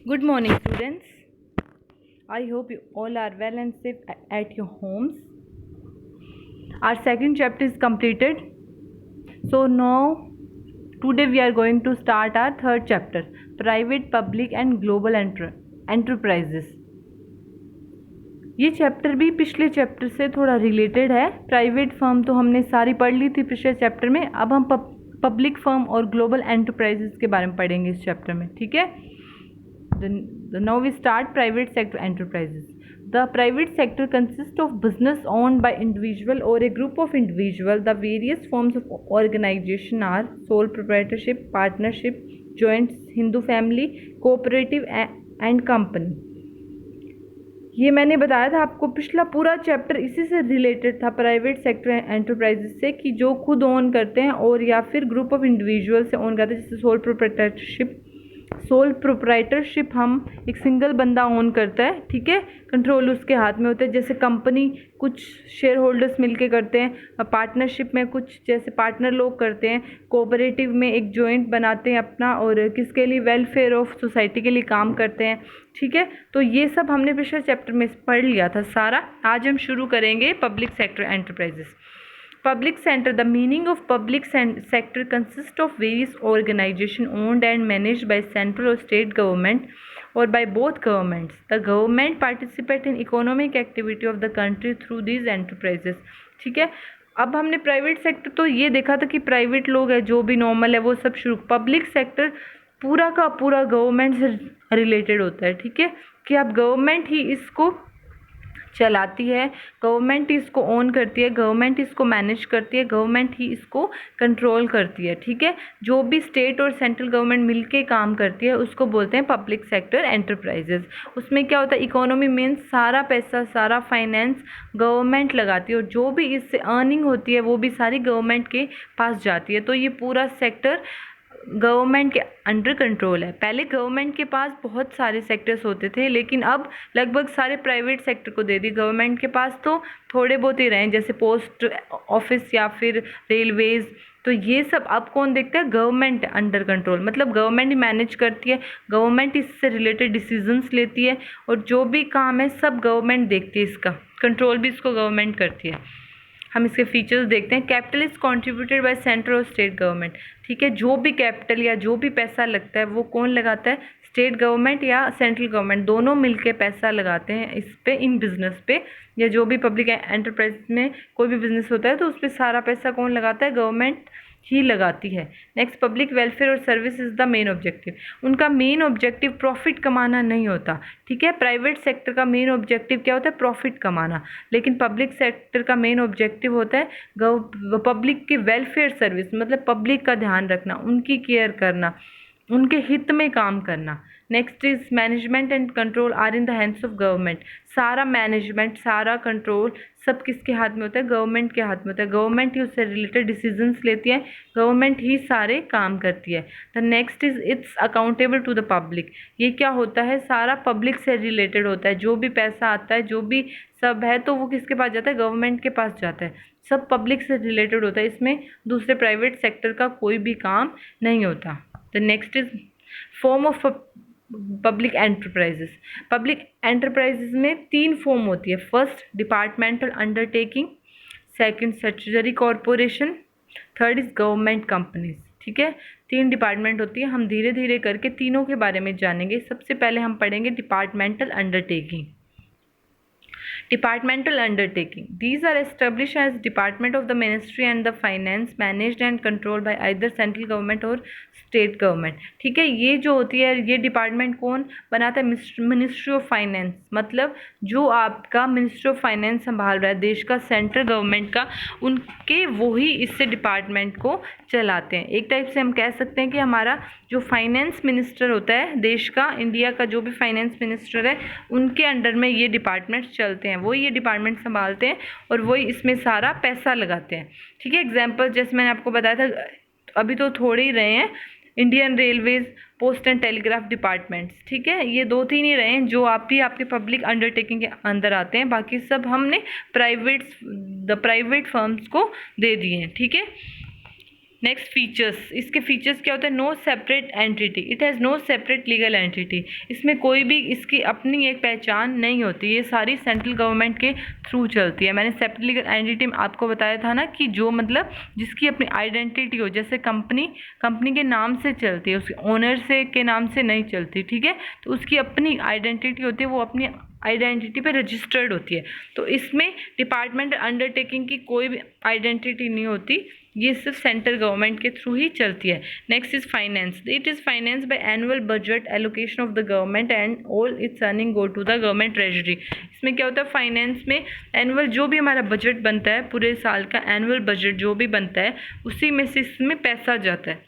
Good morning, students. I hope you all are well and safe at your homes. Our second chapter is completed. So now, today we are going to start our third chapter, Private, Public and Global Enterprises. ये chapter भी पिछले chapter से थोड़ा related है. Private firm तो हमने सारी पढ़ ली थी पिछले चैप्टर में. अब हम पब्लिक फर्म और ग्लोबल एंटरप्राइजेस के बारे में पढ़ेंगे इस चैप्टर में. ठीक है. Now we start private sector enterprises. The private sector consists of business owned by individual or a group of individual. The various forms of organization are sole proprietorship, partnership, joint Hindu family, cooperative and company. ये मैंने बताया था आपको, पिछला पूरा chapter इसी से related था, प्राइवेट सेक्टर एंटरप्राइजेस से, कि जो खुद ओन करते हैं और या फिर ग्रुप ऑफ इंडिविजुअल से ओन करते हैं, जैसे सोल प्रोप्राइटरशिप हम एक सिंगल बंदा ओन करता है. ठीक है. कंट्रोल उसके हाथ में होता है. जैसे कंपनी कुछ शेयर होल्डर्स मिलके करते हैं. पार्टनरशिप में कुछ जैसे पार्टनर लोग करते हैं. कोऑपरेटिव में एक जॉइंट बनाते हैं अपना, और किसके लिए, वेलफेयर ऑफ सोसाइटी के लिए काम करते हैं. ठीक है. तो ये सब हमने पिछले चैप्टर में पढ़ लिया था सारा. आज हम शुरू करेंगे public sector enterprises. Public sector. The meaning of public sector consists of various organizations owned and managed by central or state government or by both governments. The government participate in economic activity of the country through these enterprises. ठीक है. अब हमने private sector तो ये देखा था कि private लोग हैं जो भी नॉर्मल है वो सब शुरू. पब्लिक सेक्टर पूरा का पूरा गवर्नमेंट से रिलेटेड होता है. ठीक है. कि अब गवर्नमेंट ही इसको चलाती है, गवर्नमेंट ही इसको ओन करती है, गवर्नमेंट इसको मैनेज करती है, गवर्नमेंट ही इसको कंट्रोल करती है. ठीक है. जो भी स्टेट और सेंट्रल गवर्नमेंट मिलके काम करती है उसको बोलते हैं पब्लिक सेक्टर एंटरप्राइजेस. उसमें क्या होता है, इकोनॉमी मीन्स सारा पैसा, सारा फाइनेंस गवर्नमेंट लगाती है, और जो भी इससे अर्निंग होती है वो भी सारी गवर्नमेंट के पास जाती है. तो ये पूरा सेक्टर गवर्नमेंट के अंडर कंट्रोल है. पहले गवर्नमेंट के पास बहुत सारे सेक्टर्स होते थे, लेकिन अब लगभग सारे प्राइवेट सेक्टर को दे दी. गवर्नमेंट के पास तो थोड़े बहुत ही रहे, जैसे पोस्ट ऑफिस या फिर रेलवेज़. तो ये सब अब कौन देखता है, गवर्नमेंट अंडर कंट्रोल. मतलब गवर्नमेंट ही मैनेज करती है, गवर्नमेंट इससे रिलेटेड डिसीजंस लेती है, और जो भी काम है सब गवर्नमेंट देखती है. इसका कंट्रोल भी इसको गवर्नमेंट करती है. हम इसके फीचर्स देखते हैं. Capital is contributed by central और स्टेट गवर्नमेंट. ठीक है. जो भी कैपिटल या जो भी पैसा लगता है वो कौन लगाता है, स्टेट गवर्नमेंट या सेंट्रल गवर्नमेंट, दोनों मिलके पैसा लगाते हैं इस पे, इन बिजनेस पे, या जो भी पब्लिक एंटरप्राइज में कोई भी बिजनेस होता है तो उस पर सारा पैसा कौन लगाता है, गवर्नमेंट ही लगाती है. नेक्स्ट, पब्लिक वेलफेयर और service is the main objective. उनका मेन ऑब्जेक्टिव प्रॉफिट कमाना नहीं होता. ठीक है. प्राइवेट सेक्टर का मेन ऑब्जेक्टिव क्या होता है, प्रॉफिट कमाना, लेकिन पब्लिक सेक्टर का मेन ऑब्जेक्टिव होता है पब्लिक के वेलफेयर सर्विस, मतलब पब्लिक का ध्यान रखना, उनकी केयर करना, उनके हित में काम करना. Next is management and control are in the hands of government. सारा मैनेजमेंट, सारा कंट्रोल सब किसके हाथ में होता है, गवर्नमेंट के हाथ में होता है. गवर्नमेंट ही उससे रिलेटेड डिसीजंस लेती है, गवर्नमेंट ही सारे काम करती है. The next is it's accountable to the public. ये क्या होता है, सारा पब्लिक से रिलेटेड होता है. जो भी पैसा आता है, जो भी सब है, तो वो किसके पास जाता है, गवर्नमेंट के पास जाता है. सब पब्लिक से रिलेटेड होता है. इसमें दूसरे प्राइवेट सेक्टर का कोई भी काम नहीं होता. The next is form of public enterprises. Public enterprises में 3 फॉर्म होती है. First, departmental undertaking. Second, statutory corporation. Third is government companies. ठीक है. 3 डिपार्टमेंट होती है. हम धीरे धीरे करके तीनों के बारे में जानेंगे. सबसे पहले हम पढ़ेंगे departmental undertaking. Departmental undertaking. These are established as department of the ministry and the finance, managed and controlled by either central government or state government. ठीक है. ये जो होती है, ये डिपार्टमेंट कौन बनाता है, मिनिस्ट्री ऑफ फाइनेंस. मतलब जो आपका मिनिस्ट्री ऑफ फाइनेंस संभाल रहा है देश का, सेंट्रल गवर्नमेंट का, उनके वही इससे डिपार्टमेंट को चलाते हैं. एक टाइप से हम कह सकते हैं कि हमारा जो फाइनेंस मिनिस्टर होता है देश का, इंडिया का जो भी फाइनेंस मिनिस्टर है, उनके अंडर में ये डिपार्टमेंट्स चलते हैं. वही ये डिपार्टमेंट संभालते हैं और वही इसमें सारा पैसा लगाते हैं. ठीक है. एग्जाम्पल जैसे मैंने आपको बताया था, अभी तो थोड़े ही रहे हैं, Indian railways, post and telegraph departments. ठीक है. ये 2-3 ही रहे हैं जो आप भी आपके पब्लिक अंडरटेकिंग के अंदर आते हैं. बाकी सब हमने प्राइवेट फर्म्स को दे दिए हैं. ठीक है. नेक्स्ट फीचर्स, इसके फीचर्स क्या होता है? No separate entity, it has no separate legal entity, इसमें कोई भी इसकी अपनी एक पहचान नहीं होती, ये सारी सेंट्रल गवर्नमेंट के थ्रू चलती है। मैंने सेपरेट लीगल एंटिटी आपको बताया था ना कि जो मतलब जिसकी अपनी आइडेंटिटी हो, जैसे कंपनी के नाम से चलती है, उसके ओनर से के नाम से नहीं चलती, ठीक है, तो उसकी अपनी आइडेंटिटी होती है, वो अपनी आइडेंटिटी पे रजिस्टर्ड होती है। तो इसमें डिपार्टमेंट अंडरटेकिंग की कोई भी आइडेंटिटी नहीं होती, ये सिर्फ सेंट्रल गवर्नमेंट के थ्रू ही चलती है। Next is finance, it is finance by annual budget allocation of the government and all its earning go to the government treasury. इसमें क्या होता है? फाइनेंस में एनुअल जो भी हमारा बजट बनता है, पूरे साल का एनुअल बजट जो भी बनता है, उसी में से इसमें पैसा जाता है,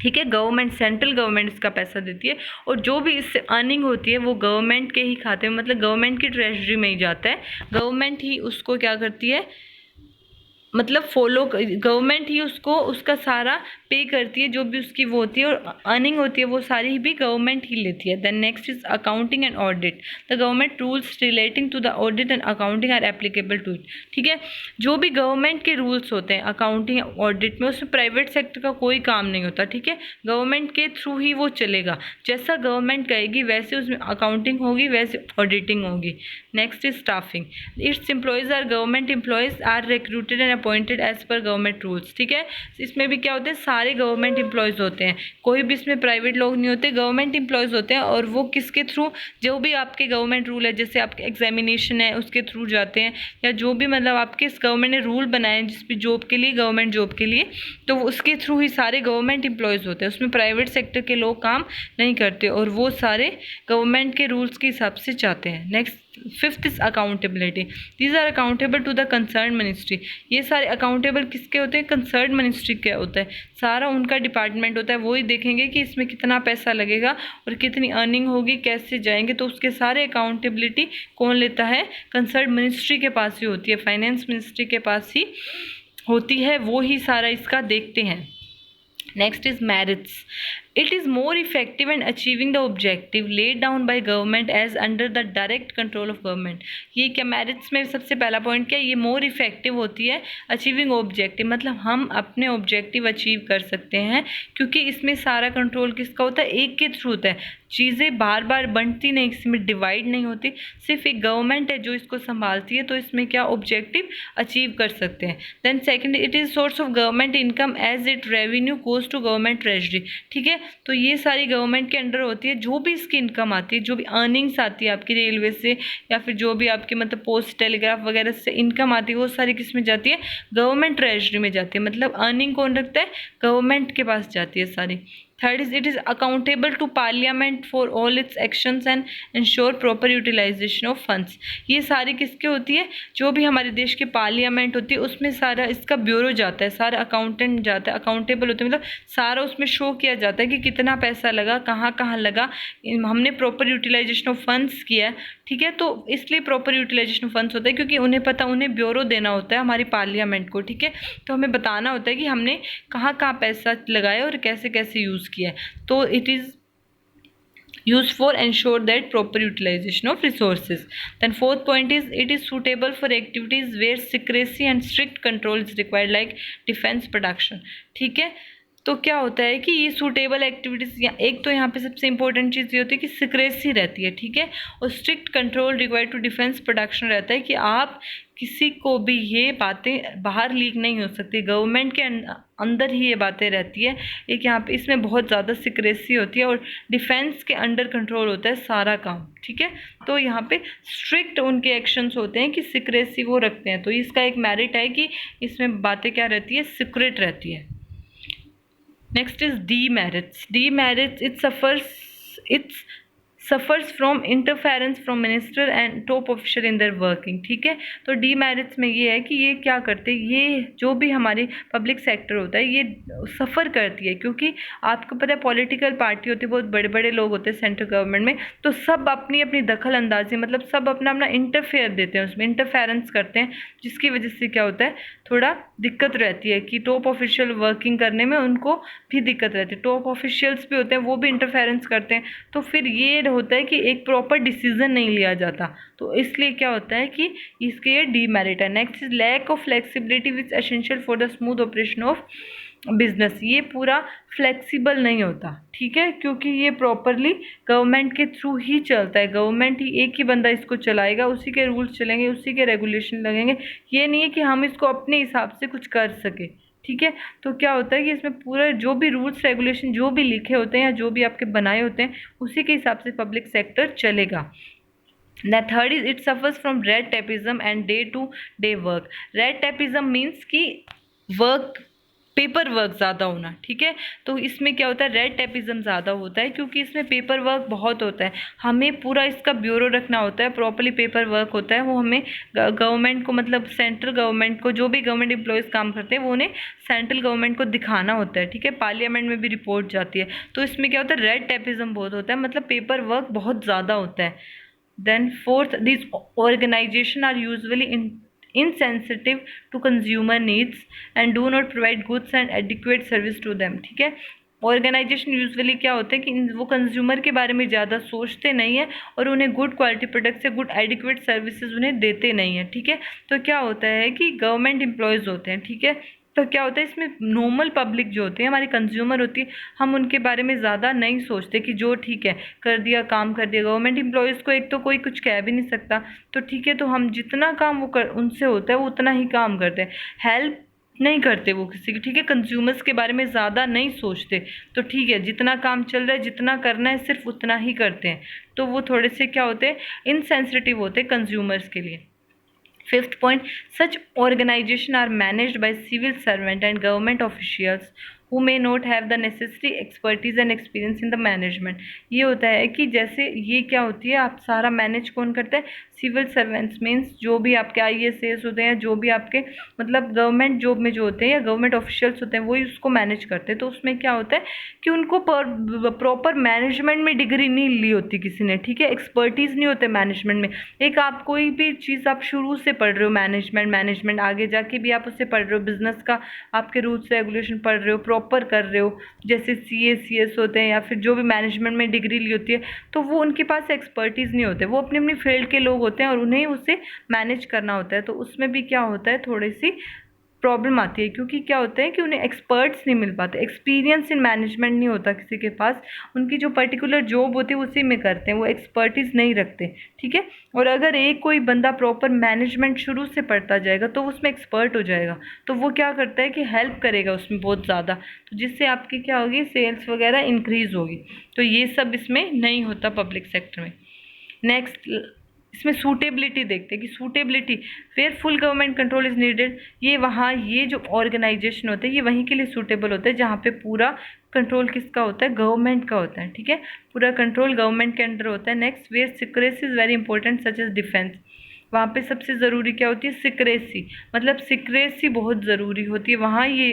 ठीक है। गवर्नमेंट, सेंट्रल गवर्नमेंट इसका पैसा देती है, और जो भी इससे अर्निंग होती है वो गवर्नमेंट के ही खाते में, मतलब गवर्नमेंट की ट्रेजरी में ही जाता है। गवर्नमेंट ही उसको क्या करती है, मतलब फॉलो, गवर्नमेंट ही उसको उसका सारा पे करती है, जो भी उसकी वो होती है, और अर्निंग होती है वो सारी भी गवर्नमेंट ही लेती है। Then next is accounting and audit, the government rules relating to the audit and accounting are applicable to it, ठीक है। जो भी गवर्नमेंट के रूल्स होते हैं अकाउंटिंग ऑडिट में, उसमें प्राइवेट सेक्टर का कोई काम नहीं होता, ठीक है, गवर्नमेंट के थ्रू ही वो चलेगा, जैसा गवर्नमेंट कहेगी वैसे उसमें अकाउंटिंग होगी, वैसे ऑडिटिंग होगी। Next is staffing, its employees are government employees are recruited and appointed as per government rules, ठीक है। इसमें भी क्या होते हैं? सारे गवर्नमेंट एम्प्लॉयज़ होते हैं, कोई भी इसमें प्राइवेट लोग नहीं होते, गवर्नमेंट एम्प्लॉयज़ होते हैं। और वो किसके थ्रू? जो भी आपके गवर्नमेंट रूल है, जैसे आपके एग्जामिनेशन है उसके थ्रू जाते हैं, या जो भी मतलब आपके इस गवर्नमेंट ने रूल बनाए हैं जिस भी जॉब के लिए, गवर्नमेंट जॉब के लिए, तो उसके थ्रू ही सारे गवर्नमेंट एम्प्लॉयज़ होते हैं, उसमें प्राइवेट सेक्टर के लोग काम नहीं करते, और वो सारे गवर्नमेंट के रूल्स के हिसाब से चाहते हैं। Next fifth is accountability, these are accountable to the concern ministry, ये सारे अकाउंटेबल किसके होते हैं? कंसर्न मिनिस्ट्री के होता है, सारा उनका डिपार्टमेंट होता है, वही देखेंगे कि इसमें कितना पैसा लगेगा और कितनी अर्निंग होगी, कैसे जाएंगे, तो उसके सारे अकाउंटेबिलिटी कौन लेता है? कंसर्न मिनिस्ट्री के पास ही होती है, फाइनेंस मिनिस्ट्री के पास ही होती है, वो ही सारा इसका देखते हैं। Next is merits, it is more effective in achieving the objective laid down by government as under the direct control of government। ये क्या merits में सबसे पहला पॉइंट क्या है? ये more effective होती है अचीविंग ऑब्जेक्टिव, मतलब हम अपने ऑब्जेक्टिव अचीव कर सकते हैं, क्योंकि इसमें सारा कंट्रोल किसका होता है? एक के थ्रू होता है, चीज़ें बार बार बनती नहीं, इसमें डिवाइड नहीं होती, सिर्फ एक गवर्नमेंट है जो इसको संभालती है, तो इसमें क्या ऑब्जेक्टिव अचीव कर सकते हैं। Then second, it is source of government income as it revenue goes to government treasury, ठीक है। तो ये सारी गवर्नमेंट के अंडर होती है, जो भी इसकी इनकम आती है, जो भी अर्निंग्स आती है आपकी रेलवे से, या फिर जो भी आपकी मतलब पोस्ट टेलीग्राफ वगैरह से इनकम आती है, वो सारी किस में जाती है? गवर्नमेंट ट्रेजरी में जाती है, मतलब अर्निंग कौन रखता है? गवर्नमेंट के पास जाती है सारी। Third is it is accountable to parliament for all its actions and ensure proper utilization of funds, ये सारी किसकी होती है? जो भी हमारे देश की पार्लियामेंट होती है उसमें सारा इसका ब्यूरो जाता है, सारा अकाउंटेंट जाता है, अकाउंटेबल होते हैं, मतलब सारा उसमें शो किया जाता है कि कितना पैसा लगा, कहाँ कहाँ लगा, हमने प्रॉपर यूटिलाइजेशन ऑफ फंड्स किया है, ठीक है। तो इसलिए प्रॉपर यूटिलाइजेशन ऑफ फंड्स होता है, क्योंकि उन्हें पता, उन्हें ब्यूरो देना होता है हमारी पार्लियामेंट को, ठीक है, तो हमें बताना होता है कि हमने कहाँ कहाँ पैसा लगाया और कैसे कैसे यूज़ किया है, तो it is used for ensure that proper utilization of resources. Then fourth point is it is suitable for activities where secrecy and strict control is required like defense production, ठीक है। तो क्या होता है कि ये सूटेबल एक्टिविटीज़, या एक तो यहाँ पे सबसे इंपॉर्टेंट चीज़ ये होती है कि सिक्रेसी रहती है, ठीक है, और strict control required to defence production रहता है कि आप किसी को भी ये बातें बाहर लीक नहीं हो सकती, गवर्नमेंट के अंदर ही ये बातें रहती है। एक यहाँ पे इसमें बहुत ज़्यादा सिक्रेसी होती है और डिफेंस के अंडर कंट्रोल होता है सारा काम, ठीक है। तो यहाँ पे स्ट्रिक्ट उनके एक्शंस होते हैं कि सिक्रेसी वो रखते हैं, तो इसका एक मेरिट है कि इसमें बातें क्या रहती है? सीक्रेट रहती है। Next is demerits. Demerits, it suffers from interference from minister and top official in their working, ठीक है। तो डीमेरिट्स में ये है कि ये क्या करते हैं, ये जो भी हमारी पब्लिक सेक्टर होता है ये सफ़र करती है, क्योंकि आपको पता है पॉलिटिकल पार्टी होती है, बहुत बड़े बड़े लोग होते हैं सेंट्रल गवर्नमेंट में, तो सब अपनी अपनी दखल अंदाजी, मतलब सब अपना अपना इंटरफेयर देते हैं, उसमें इंटरफेरेंस करते हैं, जिसकी वजह से क्या होता है? थोड़ा दिक्कत रहती है कि टॉप ऑफिशियल वर्किंग करने में उनको भी दिक्कत रहती है, टॉप ऑफिशियल्स भी होते हैं वो भी इंटरफेरेंस करते हैं, तो फिर ये होता है कि एक प्रॉपर डिसीजन नहीं लिया जाता, तो इसलिए क्या होता है कि इसके ये डीमेरिट है। Next is lack of flexibility which essential for the smooth operation of business, ये पूरा फ्लेक्सिबल नहीं होता, ठीक है, क्योंकि ये प्रॉपरली गवर्नमेंट के थ्रू ही चलता है। गवर्नमेंट ही, एक ही बंदा इसको चलाएगा, उसी के रूल्स चलेंगे, उसी के रेगुलेशन लगेंगे। ये नहीं है कि हम इसको अपने हिसाब से कुछ कर सके, ठीक है। तो क्या होता है कि इसमें पूरा जो भी रूल्स रेगुलेशन जो भी लिखे होते हैं या जो भी आपके बनाए होते हैं, उसी के हिसाब से पब्लिक सेक्टर चलेगा। The third is it suffers from red tapeism and day to day work. Red tapeism means कि वर्क, पेपर वर्क ज़्यादा होना, ठीक है। तो इसमें क्या होता है, रेड टेपिज्म ज़्यादा होता है क्योंकि इसमें पेपर वर्क बहुत होता है। हमें पूरा इसका ब्यूरो रखना होता है, प्रॉपरली पेपर वर्क होता है। वो हमें गवर्नमेंट को, मतलब सेंट्रल गवर्नमेंट को, जो भी गवर्नमेंट एम्प्लॉयज़ काम करते हैं वो उन्हें सेंट्रल गवर्नमेंट को दिखाना होता है, ठीक है। पार्लियामेंट में भी रिपोर्ट जाती है। तो इसमें क्या होता है, रेड टेपिज्म बहुत होता है, मतलब पेपर वर्क बहुत ज़्यादा होता है। Then fourth, these organizations are usually insensitive to consumer needs and do not provide goods and adequate service to them, ठीक है। ऑर्गेनाइजेशन यूजुअली क्या होते हैं कि वो कंज्यूमर के बारे में ज़्यादा सोचते नहीं है और उन्हें गुड क्वालिटी प्रोडक्ट से गुड एडिक्वेट सर्विसेज उन्हें देते नहीं है, ठीक है। तो क्या होता है कि गवर्नमेंट एम्प्लॉयज़ होते हैं, ठीक है। तो क्या होता है, इसमें नॉर्मल पब्लिक जो होती है, हमारी कंज्यूमर होती है, हम उनके बारे में ज़्यादा नहीं सोचते कि जो ठीक है कर दिया, काम कर दिया। गवर्नमेंट एम्प्लॉयज़ को एक तो कोई कुछ कह भी नहीं सकता, तो ठीक है, तो हम जितना काम वो उनसे होता है वो उतना ही काम करते हैं, हेल्प नहीं करते वो किसी की, ठीक है। कंज्यूमर्स के बारे में ज़्यादा नहीं सोचते, तो ठीक है, जितना काम चल रहा है, जितना करना है सिर्फ उतना ही करते हैं। तो वो थोड़े से क्या होते हैं, इनसेंसिटिव होते हैं कंज्यूमर्स के लिए। Fifth point, such organizations are managed by civil servant and government officials who may not have the necessary expertise and experience in the management. ये होता है कि जैसे ये क्या होती है, आप सारा मैनेज कौन करता है, सिविल सर्वेंट्स मीन्स जो भी आपके IAS होते हैं, जो भी आपके मतलब गवर्नमेंट जॉब में जो होते हैं या गवर्नमेंट ऑफिशियल्स होते हैं, वही उसको मैनेज करते हैं। तो उसमें क्या होता है कि उनको प्रॉपर मैनेजमेंट में डिग्री नहीं ली होती किसी ने, ठीक है, एक्सपर्टीज़ नहीं होते मैनेजमेंट में। एक आप कोई भी चीज़ आप शुरू से पढ़ रहे हो, मैनेजमेंट आगे जाके भी आप उससे पढ़ रहे हो, बिजनेस का आपके रूल्स रेगुलेशन पढ़ रहे हो, प्रॉपर कर रहे हो, जैसे CA CS होते हैं या फिर जो भी मैनेजमेंट में डिग्री ली होती है, तो वो उनके पास एक्सपर्टीज़ नहीं होते, वो अपनी अपनी फील्ड के लोग होते हैं और उन्हें उसे मैनेज करना होता है। तो उसमें भी क्या होता है, थोड़ी सी प्रॉब्लम आती है, क्योंकि क्या होता है कि उन्हें एक्सपर्ट्स नहीं मिल पाते, एक्सपीरियंस इन मैनेजमेंट नहीं होता किसी के पास। उनकी जो पर्टिकुलर जॉब होती है उसी में करते हैं, वो एक्सपर्टीज़ नहीं रखते, ठीक है। और अगर एक कोई बंदा प्रॉपर मैनेजमेंट शुरू से पढ़ता जाएगा तो उसमें एक्सपर्ट हो जाएगा, तो वो क्या करता है कि हेल्प करेगा उसमें बहुत ज़्यादा, तो जिससे आपकी क्या होगी, सेल्स वगैरह इंक्रीज़ होगी। तो ये सब इसमें नहीं होता पब्लिक सेक्टर में। नेक्स्ट, इसमें सूटेबिलिटी देखते हैं कि suitability where full government control is needed. ये वहाँ, ये जो ऑर्गेनाइजेशन होते हैं ये वहीं के लिए सूटेबल होता है जहाँ पे पूरा कंट्रोल किसका होता है, गवर्नमेंट का होता है, ठीक है, पूरा कंट्रोल गवर्नमेंट के अंडर होता है। Next, where secrecy is very important such as defence. वहाँ पे सबसे ज़रूरी क्या होती है, सिक्रेसी, मतलब सिक्रेसी बहुत ज़रूरी होती है। वहाँ ये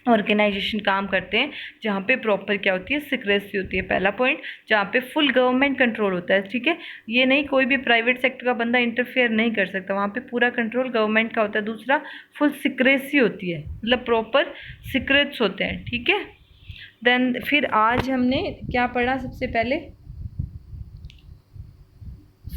ऑर्गेनाइजेशन काम करते हैं जहाँ पे प्रॉपर क्या होती है, सिक्रेसी होती है। पहला पॉइंट, जहाँ पे फुल गवर्नमेंट कंट्रोल होता है, ठीक है, ये नहीं कोई भी प्राइवेट सेक्टर का बंदा इंटरफेयर नहीं कर सकता, वहाँ पे पूरा कंट्रोल गवर्नमेंट का होता है। दूसरा, फुल सिक्रेसी होती है, मतलब प्रॉपर सीक्रेट्स होते हैं, ठीक है। देन फिर आज हमने क्या पढ़ा, सबसे पहले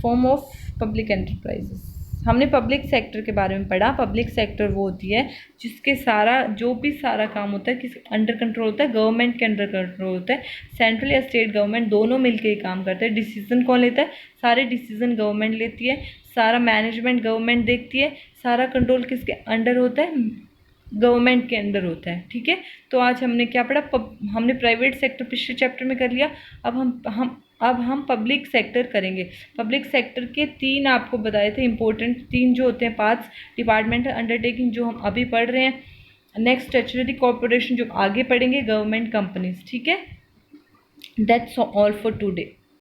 फॉर्म ऑफ पब्लिक एंटरप्राइजेस, हमने पब्लिक सेक्टर के बारे में पढ़ा। पब्लिक सेक्टर वो होती है जिसके सारा जो भी सारा काम होता है किस अंडर कंट्रोल होता है, गवर्नमेंट के अंडर कंट्रोल होता है। सेंट्रल या स्टेट गवर्नमेंट दोनों मिलकर ही काम करते हैं। डिसीजन कौन लेता है, सारे डिसीजन गवर्नमेंट लेती है, सारा मैनेजमेंट गवर्नमेंट देखती है, सारा कंट्रोल किसके अंडर होता है, गवर्नमेंट के अंडर होता है, ठीक है। तो आज हमने क्या पढ़ा, हमने प्राइवेट सेक्टर पिछले चैप्टर में कर लिया। अब हम पब्लिक सेक्टर करेंगे। पब्लिक सेक्टर के 3 आपको बताए थे इंपॉर्टेंट, 3 जो होते हैं पार्ट्स, डिपार्टमेंटल अंडरटेकिंग जो हम अभी पढ़ रहे हैं, नेक्स्ट स्टैट्यूटरी कॉर्पोरेशन जो आगे पढ़ेंगे, गवर्नमेंट कंपनीज, ठीक है। That's all for today.